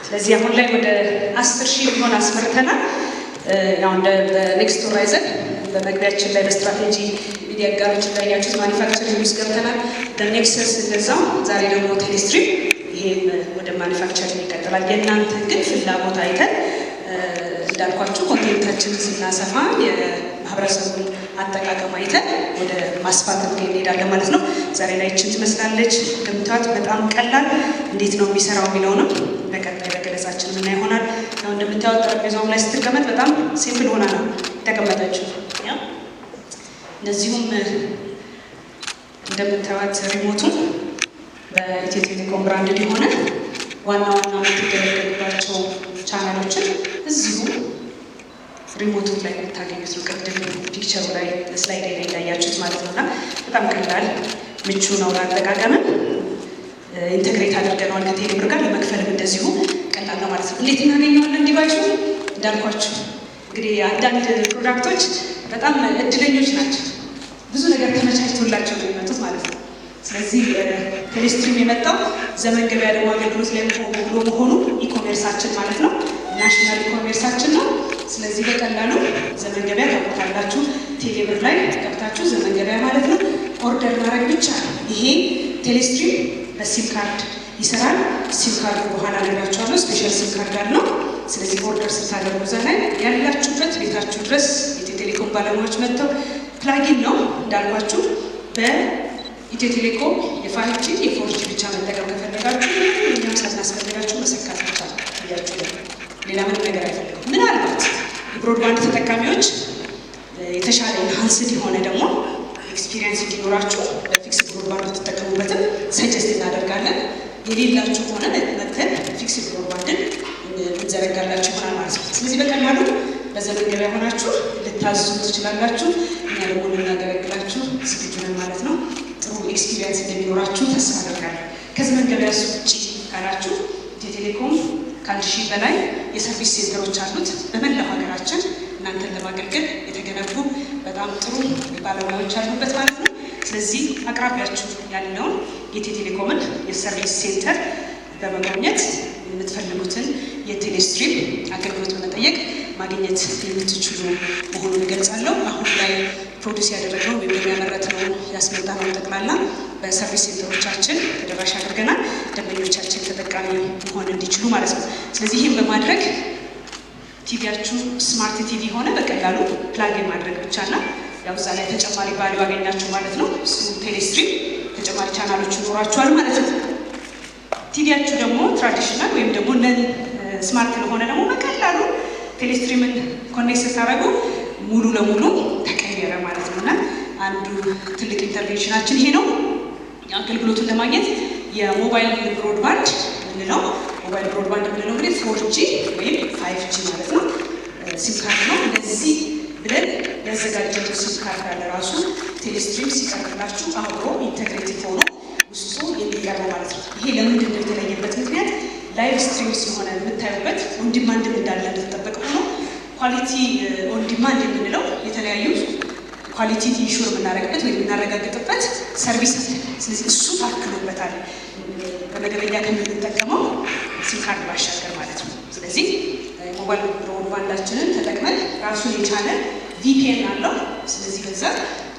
ስለዚህ አሁን ላይ ወደ 10,000 ቢሆን አስመርተናል። ያው እንደ ኔክስት ሆራይዘን በመግቢያችን ላይ በስትራቴጂ ሚዲያ ጋሮች ላይ ያያችሁት ማኒፋክቸሪንግ ውስጥ ገብተናል። በኔክሰስ እንደዛው ዛሬ ደግሞ ቴሌስትሪም ይሄም ወደ ማኒፋክቸሪንግ ይቀጥላል። የእናንተ ግን ፍላጎት አይተን እንዳልኳችሁ ኮንቴንታችንን ስናሰፋ የማህበረሰቡን አጠቃቀም አይተን ወደ ማስፋት እንሄዳለን ማለት ነው። ዛሬ ላይ እችን ትመስላለች። እንደምታዩት በጣም ቀላል እንዴት ነው የሚሰራው የሚለውንም በቀጣይ በገለጻችን ምን ይሆናል። ያው እንደምታዩት ጠረጴዛው ላይ ስትቀመጥ በጣም ሲምፕል ሆና ነው የተቀመጠችው። እንደዚሁም እንደምታዩት ሪሞቱ በኢትዮ ቴሌኮም ብራንድ የሆነ ዋና የምትገለገሉባቸው ቻናሎችን እዚሁ ሪሞቱ ላይ የምታገኙት ነው። ቅድም ፒክቸሩ ላይ ስላይድ ላይ እንዳያችሁት ማለት ነው። እና በጣም ቀላል ምቹ ነው ለአጠቃቀም። ኢንተግሬት አድርገነዋል ከቴሌብር ጋር ለመክፈልም እንደዚሁ ቀላል ነው ማለት ነው። እንዴት እናገኘዋለን ዲቫይሱ? እንዳልኳችሁ እንግዲህ አንዳንድ ፕሮዳክቶች በጣም እድለኞች ናቸው። ብዙ ነገር ተመቻችቶላቸው ነው የሚመጡት ማለት ነው። ስለዚህ ቴሌስትሪም የመጣው ዘመን ገበያ ደግሞ አገልግሎት ላይ ብሎ መሆኑ ኢኮሜርሳችን ማለት ነው፣ ናሽናል ኢኮሜርሳችን ነው። ስለዚህ በቀላሉ ዘመን ገበያ ታውቁታላችሁ። ቴሌብር ላይ ገብታችሁ ዘመን ገበያ ማለት ነው ኦርደር ማድረግ ብቻ ነው። ይሄ ቴሌስትሪም በሲም ካርድ ይሰራል። ሲም ካርዱ በኋላ ነግራችኋለሁ፣ ስፔሻል ሲም ካርድ አለው። ስለዚህ ኦርደር ስታደርጉ እዛ ላይ ያላችሁበት ቤታችሁ ድረስ ኢትዮ ቴሌኮም ባለሙያዎች መጥተው ፕላጊን ነው እንዳልኳችሁ በኢትዮ ቴሌኮም የ5G የ4G ብቻ መጠቀም ከፈለጋችሁ እኛም ሳናስፈልጋችሁ መሰካት ብቻ እያችሁ ሌላ ምንም ነገር አይፈልግም። ምናልባት የብሮድባንድ ተጠቃሚዎች የተሻለ ኢንሃንስድ የሆነ ደግሞ ኤክስፒሪየንስ እንዲኖራችሁ በፊክስ ብሮድባንድ ተጠቀሙበትም ሰጀስት እናደርጋለን። የሌላችሁ ሆነ መተን ፊክስ ብሮድባንድን እንዘረጋላችሁ ይሆናል ማለት ነው። ስለዚህ በቀላሉ በዘመን ገበያ ሆናችሁ ልታዙ ትችላላችሁ። እኛ ደግሞ ልናገለግላችሁ ዝግጁ ነን ማለት ነው። ጥሩ ኤክስፒሪየንስ እንደሚኖራችሁ ተስፋ አደርጋለሁ። ከዘመን ገበያ ውጭ ካላችሁ ኢትዮ ቴሌኮም ከ1,000 በላይ የሰርቪስ ሴንተሮች አሉት በመላው ሀገራችን እናንተን ለማገልገል የተገነቡ በጣም ጥሩ ባለሙያዎች አሉበት ማለት ነው። ስለዚህ አቅራቢያችሁ ያለውን የኢትዮ ቴሌኮምን የሰርቪስ ሴንተር በመጎብኘት የምትፈልጉትን የቴሌስትሪም አገልግሎት በመጠየቅ ማግኘት የምትችሉ መሆኑን እገልጻለሁ። አሁን ላይ ፕሮዲስ ያደረግነው ወይም የሚያመረትነው ያስመጣነው ጠቅላላ በሰርቪስ ሴንተሮቻችን ተደራሽ አድርገናል፣ ደንበኞቻችን ተጠቃሚ መሆን እንዲችሉ ማለት ነው። ስለዚህ ይህም በማድረግ ቲቪያችሁ ስማርት ቲቪ ሆነ በቀላሉ ፕላግ ማድረግ ብቻና ያው እዛ ላይ ተጨማሪ ቫልዩ አገኛችሁ ማለት ነው። እሱ ቴሌስትሪም ተጨማሪ ቻናሎች ይኖራችኋል ማለት ነው። ቲቪያችሁ ደግሞ ትራዲሽናል ወይም ደግሞ ነን ስማርት ለሆነ ደግሞ በቀላሉ ቴሌስትሪምን ኮኔክት ስታደርጉ ሙሉ ለሙሉ ተቀየረ ማለት ነው። እና አንዱ ትልቅ ኢንተርቬንሽናችን ይሄ ነው። አገልግሎቱን ለማግኘት የሞባይል ብሮድባንድ ምንለው ሞባይል ብሮድባንድ ምንለው እንግዲህ 4G ወይም 5G ማለት ነው ሲም ካርድ ነው። እንደዚህ ብለን ያዘጋጀነው ሲም ካርድ አለ ራሱ ቴሌስትሪም ሲቀርብላችሁ አብሮ ኢንተግሬቲቭ ሆኖ ውስጡ የሚቀርበው ማለት ነው። ይሄ ለምንድን ነው የተለየበት ምክንያት ላይቭ ስትሪም ስለሆነ የምታዩበት ኦንዲማንድም እንዳለ እንደተጠበቀ ሆኖ ኳሊቲ ኦንዲማንድ የምንለው የተለያዩ ኳሊቲ ኢንሹር የምናደርግበት ወይም የምናረጋግጥበት ሰርቪስ አለ። ስለዚህ እሱ ታክሎበታል በመደበኛ ከምንጠቀመው ሲም ካርድ ባሻገር ማለት ነው። ስለዚህ ሞባይል ብሮድባንዳችንን ተጠቅመን ራሱን የቻለ ቪፒኤን አለው። ስለዚህ በዛ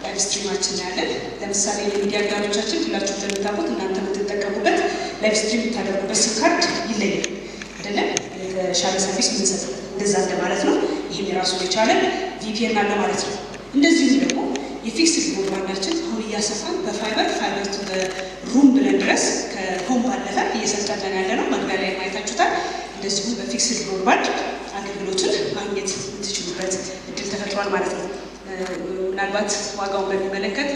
ላይቭ ስትሪማችን ያለን ለምሳሌ የሚዲያ አጋሮቻችን ሁላችሁ እንደምታውቁት እናንተ የምትጠቀሙበት ላይቭ ስትሪም የምታደርጉበት ሲም ካርድ ይለያል አይደለም? የተሻለ ሰርቪስ ምንሰጥ እንደዛ እንደማለት ነው። ይህም የራሱን የቻለ ቪፒኤን አለ ማለት ነው። እንደዚሁም ደግሞ የፊክስድ ብሮድባንዳችን አሁን እያሰፋን በፋይበር ቱ ሩም ብለን ድረስ ከሆም ባለፈ እየሰጠን ያለ ነው። መግቢያ ላይ ማየታችሁታል። እንደዚሁ በፊክስድ ብሮድባንድ አገልግሎቱን ማግኘት የምትችሉበት እድል ተፈጥሯል ማለት ነው። ምናልባት ዋጋውን በሚመለከት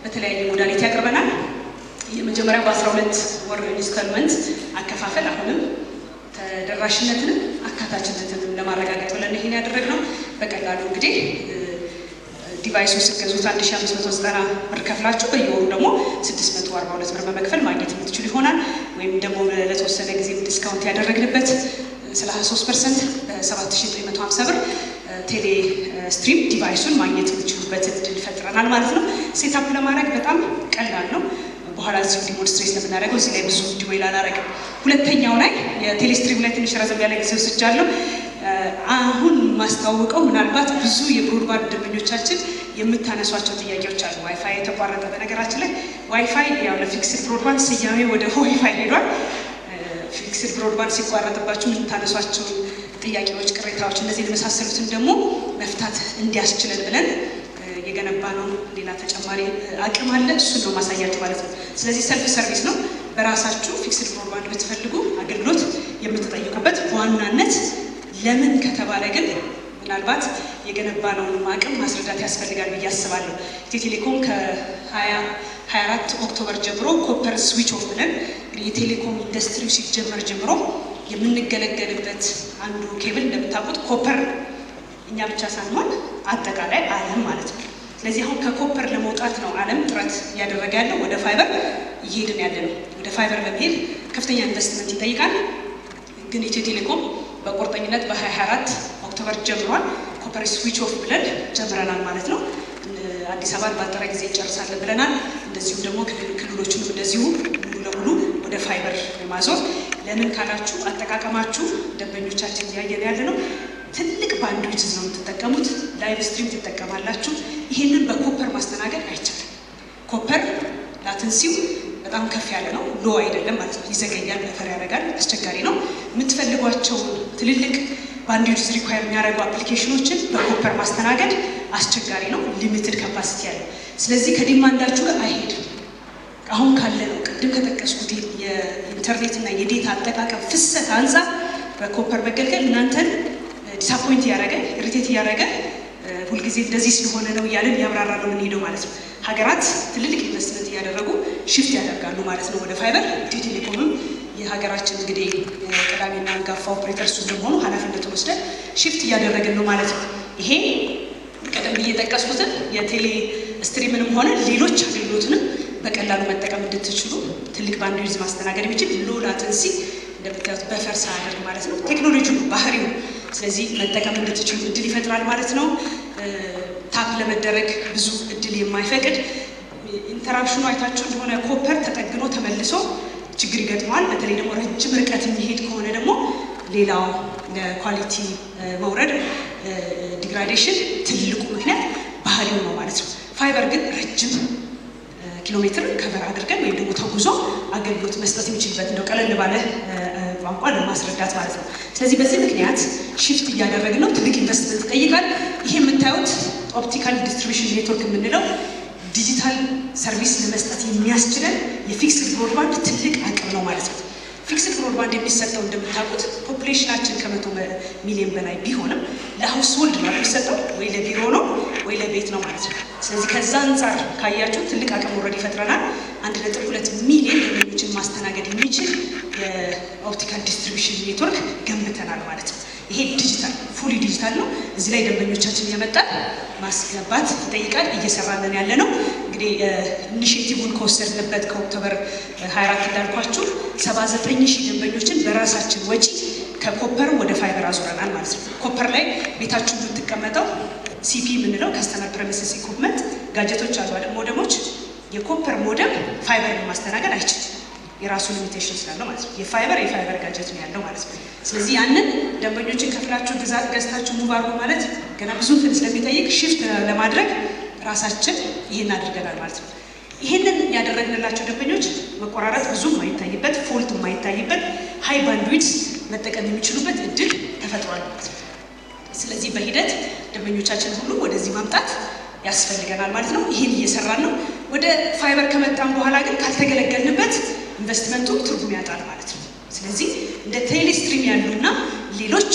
በተለያየ ሞዳሊቲ ያቀርበናል። የመጀመሪያው በ12 ወር ኢንስቶልመንት አከፋፈል አሁንም ተደራሽነትንም አካታችነትንም ለማረጋገጥ ብለን ይሄን ያደረግነው። በቀላሉ እንግዲህ ዲቫይሱ ስትገዙት 1590 ብር ከፍላችሁ በየወሩ ደግሞ 642 ብር በመክፈል ማግኘት የምትችሉ ይሆናል። ወይም ደግሞ ለተወሰነ ጊዜ ዲስካውንት ያደረግንበት 33% 7950 ብር ቴሌ ስትሪም ዲቫይሱን ማግኘት የምትችሉበት እድል ፈጥረናል ማለት ነው። ሴታፕ ለማድረግ በጣም ቀላል ነው። በኋላ እዚሁ ዲሞንስትሬት ስለምናደርገው እዚህ ላይ ብዙ ዲዌል አላደርግም። ሁለተኛው ላይ የቴሌ ስትሪም ላይ ትንሽ ረዘም ያለ ጊዜ ወስጃለሁ። አሁን ማስታወቀው ምናልባት ብዙ የብሮድባንድ ደንበኞቻችን የምታነሷቸው ጥያቄዎች አሉ። ዋይፋይ የተቋረጠ፣ በነገራችን ላይ ዋይፋይ ያው ለፊክስድ ብሮድባንድ ስያሜ ወደ ዋይፋይ ሄዷል። ፊክስድ ብሮድባንድ ሲቋረጥባችሁ የምታነሷቸው ጥያቄዎች፣ ቅሬታዎች፣ እነዚህ የመሳሰሉትን ደግሞ መፍታት እንዲያስችለን ብለን የገነባ ነው። ሌላ ተጨማሪ አቅም አለ፣ እሱን ነው ማሳያችሁ ማለት ነው። ስለዚህ ሰልፍ ሰርቪስ ነው። በራሳችሁ ፊክስድ ብሮድባንድ ብትፈልጉ አገልግሎት የምትጠይቁበት በዋናነት ለምን ከተባለ ግን ምናልባት የገነባነውን አቅም ማስረዳት ያስፈልጋል ብዬ አስባለሁ። ኢትዮ ቴሌኮም ከ24 ኦክቶበር ጀምሮ ኮፐር ስዊች ኦፍ ብለን የቴሌኮም ኢንዱስትሪው ሲጀመር ጀምሮ የምንገለገልበት አንዱ ኬብል እንደምታውቁት ኮፐር፣ እኛ ብቻ ሳንሆን አጠቃላይ ዓለም ማለት ነው። ስለዚህ አሁን ከኮፐር ለመውጣት ነው ዓለም ጥረት እያደረገ ያለው። ወደ ፋይበር እየሄድን ያለ ነው። ወደ ፋይበር ለመሄድ ከፍተኛ ኢንቨስትመንት ይጠይቃል። ግን ኢትዮ ቴሌኮም በቁርጠኝነት በ24 ኦክቶበር ጀምሯል። ኮፐር ስዊች ኦፍ ብለን ጀምረናል ማለት ነው። አዲስ አበባን ባጠረ ጊዜ እንጨርሳለን ብለናል። እንደዚሁም ደግሞ ክልሎቹንም እንደዚሁ ሙሉ ለሙሉ ወደ ፋይበር ማዞር። ለምን ካላችሁ አጠቃቀማችሁ ደንበኞቻችን እያየን ያለ ነው። ትልቅ ባንድዊድዝ ነው የምትጠቀሙት፣ ላይቭ ስትሪም ትጠቀማላችሁ። ይሄንን በኮፐር ማስተናገድ አይቻልም። ኮፐር ላተንሲው በጣም ከፍ ያለ ነው፣ ሎ አይደለም ማለት ነው። ይዘገያል፣ ነፈር ያደርጋል፣ አስቸጋሪ ነው። የምትፈልጓቸው ትልልቅ ባንድዊድዝ ሪኳየር የሚያደርጉ አፕሊኬሽኖችን በኮፐር ማስተናገድ አስቸጋሪ ነው፣ ሊሚትድ ካፓሲቲ ያለው። ስለዚህ ከዲማንዳችሁ ጋር አይሄድም። አሁን ካለ ነው ቅድም ከጠቀስኩት የኢንተርኔት እና የዴታ አጠቃቀም ፍሰት አንጻር በኮፐር መገልገል እናንተን ዲስአፖይንት እያደረገ ኢሪቴት እያደረገ ሁልጊዜ እንደዚህ ስለሆነ ነው እያለን ያብራራ ነው የምንሄደው ማለት ነው። ሀገራት ትልልቅ ኢንቨስትመንት እያደረጉ ሽፍት ያደርጋሉ ማለት ነው ወደ ፋይበር። ኢትዮ ቴሌኮምም የሀገራችን እንግዲህ ቀዳሚና አንጋፋ ኦፕሬተር እሱ እንደሆኑ ኃላፊነቱን ወስደን ሽፍት እያደረግን ነው ማለት ነው። ይሄ ቀደም ብዬ የጠቀስኩትን የቴሌ ስትሪምንም ሆነ ሌሎች አገልግሎትንም በቀላሉ መጠቀም እንድትችሉ ትልቅ ባንድዊድዝ ማስተናገድ የሚችል ሎ ላተንሲ እንደምታዩት በፈር ሳያደርግ ማለት ነው። ቴክኖሎጂው ባህሪው ስለዚህ መጠቀም እንድትችሉ እድል ይፈጥራል ማለት ነው። ታፕ ለመደረግ ብዙ እድል የማይፈቅድ ኢንተራፕሽኑ አይታችሁ እንደሆነ ኮፐር ተጠግኖ ተመልሶ ችግር ይገጥመዋል። በተለይ ደግሞ ረጅም ርቀት የሚሄድ ከሆነ ደግሞ ሌላው ለኳሊቲ መውረድ ዲግራዴሽን ትልቁ ምክንያት ባህሪው ነው ማለት ነው። ፋይበር ግን ረጅም ኪሎ ሜትር ከቨር አድርገን ወይም ደግሞ ተጉዞ አገልግሎት መስጠት የሚችልበት እንደው ቀለል ባለ ቋንቋ ለማስረዳት ማለት ነው። ስለዚህ በዚህ ምክንያት ሽፍት እያደረግን ነው። ትልቅ ኢንቨስትመንት ይጠይቃል። ይሄ የምታዩት ኦፕቲካል ዲስትሪቢሽን ኔትወርክ የምንለው ዲጂታል ሰርቪስ ለመስጠት የሚያስችለን የፊክስድ ብሮድባንድ ትልቅ አቅም ነው ማለት ነው። ፊክስድ ብሮድባንድ የሚሰጠው እንደምታውቁት ፖፑሌሽናችን ከ100 ሚሊዮን በላይ ቢሆንም ለሀውስሆልድ ነው የሚሰጠው፣ ወይ ለቢሮ ነው ወይ ለቤት ነው ማለት ነው። ስለዚህ ከዛ አንጻር ካያችሁ ትልቅ አቅም ወረድ ይፈጥረናል። 1.2 ሚሊዮን ደንበኞችን ማስተናገድ የሚችል የኦፕቲካል ዲስትሪቢሽን ኔትወርክ ገንብተናል ማለት ነው። ይሄ ዲጂታል ፉሊ ዲጂታል ነው። እዚህ ላይ ደንበኞቻችን እየመጣን ማስገባት ይጠይቃል። እየሰራለን ያለ ነው። እንግዲህ ኢኒሼቲቭን ከወሰድንበት ከኦክቶበር 24 እንዳልኳችሁ 79,000 ደንበኞችን በራሳችን ወጪ ከኮፐር ወደ ፋይበር አዙረናል ማለት ነው። ኮፐር ላይ ቤታችሁ የምትቀመጠው ሲፒ የምንለው ከስተመር ፕሬሚስስ ኢኩፕመንት ጋጀቶች አሉ አይደል፣ ሞደሞች። የኮፐር ሞደም ፋይበርን ማስተናገድ አይችልም፣ የራሱ ሊሚቴሽን ስላለው ማለት ነው። የፋይበር ጋጀት ነው ያለው ማለት ነው። ስለዚህ ያንን ደንበኞችን ከፍላችሁ ገዝታችሁ ሙቭ አድርጎ ማለት ገና ብዙ እንትን ስለሚጠይቅ ሽፍት ለማድረግ ራሳችን ይሄን አድርገናል ማለት ነው። ይሄንን ያደረግንላቸው ደንበኞች መቆራረጥ ብዙ የማይታይበት ፎልት የማይታይበት ሃይ ባንድዊድዝ መጠቀም የሚችሉበት እድል ተፈጥሯል ማለት ነው። ስለዚህ በሂደት ደንበኞቻችን ሁሉ ወደዚህ ማምጣት ያስፈልገናል ማለት ነው። ይሄን እየሰራን ነው። ወደ ፋይበር ከመጣን በኋላ ግን ካልተገለገልንበት ኢንቨስትመንቱ ትርጉም ያጣል ማለት ነው። ስለዚህ እንደ ቴሌስትሪም ያሉና ሌሎች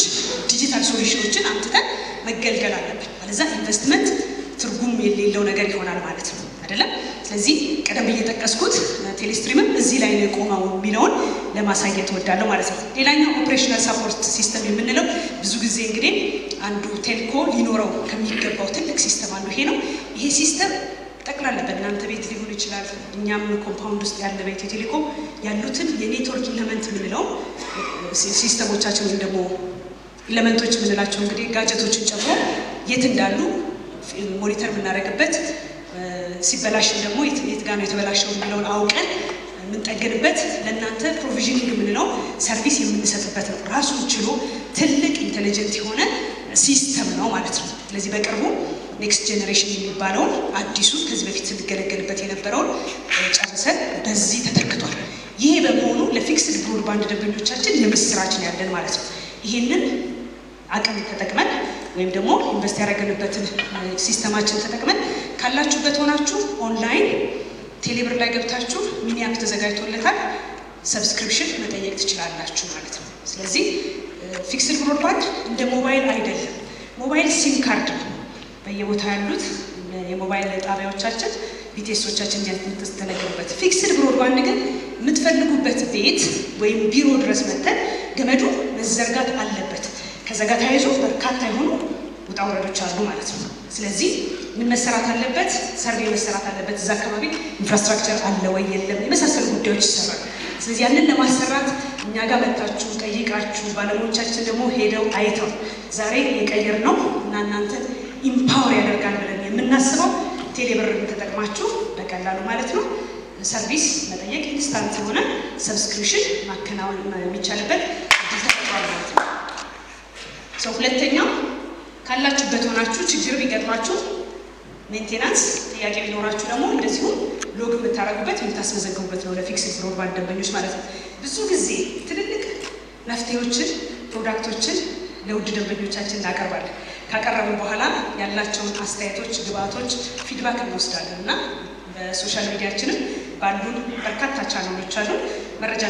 ዲጂታል ሶሉሽኖችን አምጥተን መገልገል አለብን። አለዛ ኢንቨስትመንት ትርጉም የሌለው ነገር ይሆናል ማለት ነው አይደለም። ስለዚህ ቀደም ብዬ የጠቀስኩት ቴሌስትሪምም እዚህ ላይ ነው የቆመው የሚለውን ለማሳየት እወዳለሁ ማለት ነው። ሌላኛው ኦፕሬሽናል ሳፖርት ሲስተም የምንለው ብዙ ጊዜ እንግዲህ አንዱ ቴልኮ ሊኖረው ከሚገባው ትልቅ ሲስተም አንዱ ይሄ ነው። ይሄ ሲስተም ጠቅላላ በእናንተ ቤት ሊሆን ይችላል፣ እኛም ኮምፓውንድ ውስጥ ያለ በኢትዮ ቴሌኮም ያሉትን የኔትወርክ ኢለመንት የምንለው ሲስተሞቻችን ወይም ደግሞ ኤሌመንቶች የምንላቸው እንግዲህ ጋጀቶችን ጨምሮ የት እንዳሉ ሞኒተር የምናደርግበት ሲበላሽም ደግሞ የት ጋር ነው የተበላሸው የሚለውን አውቀን የምንጠገንበት ለእናንተ ፕሮቪዥኒንግ የምንለው ሰርቪስ የምንሰጥበት ነው። ራሱን ችሎ ትልቅ ኢንቴሊጀንት የሆነ ሲስተም ነው ማለት ነው። ስለዚህ በቅርቡ ኔክስት ጄኔሬሽን የሚባለውን አዲሱን ከዚህ በፊት ስንገለገልበት የነበረውን ጨርሰን በዚህ ተተክቷል። ይሄ በመሆኑ ለፊክስድ ብሮድባንድ ደንበኞቻችን የምስራችን ያለን ማለት ነው። ይህንን አቅም ተጠቅመን ወይም ደግሞ ኢንቨስት ያደረግንበትን ሲስተማችን ተጠቅመን ካላችሁበት ሆናችሁ ኦንላይን ቴሌብር ላይ ገብታችሁ ሚኒ አፕ ተዘጋጅቶለታል፣ ሰብስክሪፕሽን መጠየቅ ትችላላችሁ ማለት ነው። ስለዚህ ፊክስድ ብሮድባንድ እንደ ሞባይል አይደለም። ሞባይል ሲም ካርድ ነው በየቦታ ያሉት የሞባይል ጣቢያዎቻችን ቢቴሶቻችን ያስተነገሩበት። ፊክስድ ብሮድባንድ ግን የምትፈልጉበት ቤት ወይም ቢሮ ድረስ መተን ገመዱ መዘርጋት አለበት። ከዛ ጋር ተያይዞ በርካታ የሆኑ ውጣ ውረዶች አሉ ማለት ነው። ስለዚህ ምን መሰራት አለበት? ሰርቬይ መሰራት አለበት። እዛ አካባቢ ኢንፍራስትራክቸር አለ ወይ የለም፣ የመሳሰሉ ጉዳዮች ይሰራሉ። ስለዚህ ያንን ለማሰራት እኛ ጋር መታችሁ ጠይቃችሁ ባለሙያዎቻችን ደግሞ ሄደው አይተው ዛሬ የቀየር ነው እና እናንተ ኢምፓወር ያደርጋል ብለን የምናስበው ቴሌብርን ተጠቅማችሁ በቀላሉ ማለት ነው ሰርቪስ መጠየቅ ኢንስታንት የሆነ ሰብስክሪፕሽን ማከናወን የሚቻልበት እድል ተፈጥሯል ማለት ነው። ሁለተኛው ካላችሁበት ሆናችሁ ችግር ቢገጥማችሁ ሜንቴናንስ ጥያቄ ቢኖራችሁ ደግሞ እንደዚሁ ሎግ የምታደርጉበት የምታስመዘግቡበት ነው ለፊክስድ ብሮድባንድ ደንበኞች ማለት ነው። ብዙ ጊዜ ትልልቅ መፍትሄዎችን ፕሮዳክቶችን ለውድ ደንበኞቻችን እናቀርባለን። ካቀረብን በኋላ ያላቸውን አስተያየቶች፣ ግብአቶች፣ ፊድባክ እንወስዳለን እና በሶሻል ሚዲያችንም ባሉን በርካታ ቻናሎች አሉ መረጃ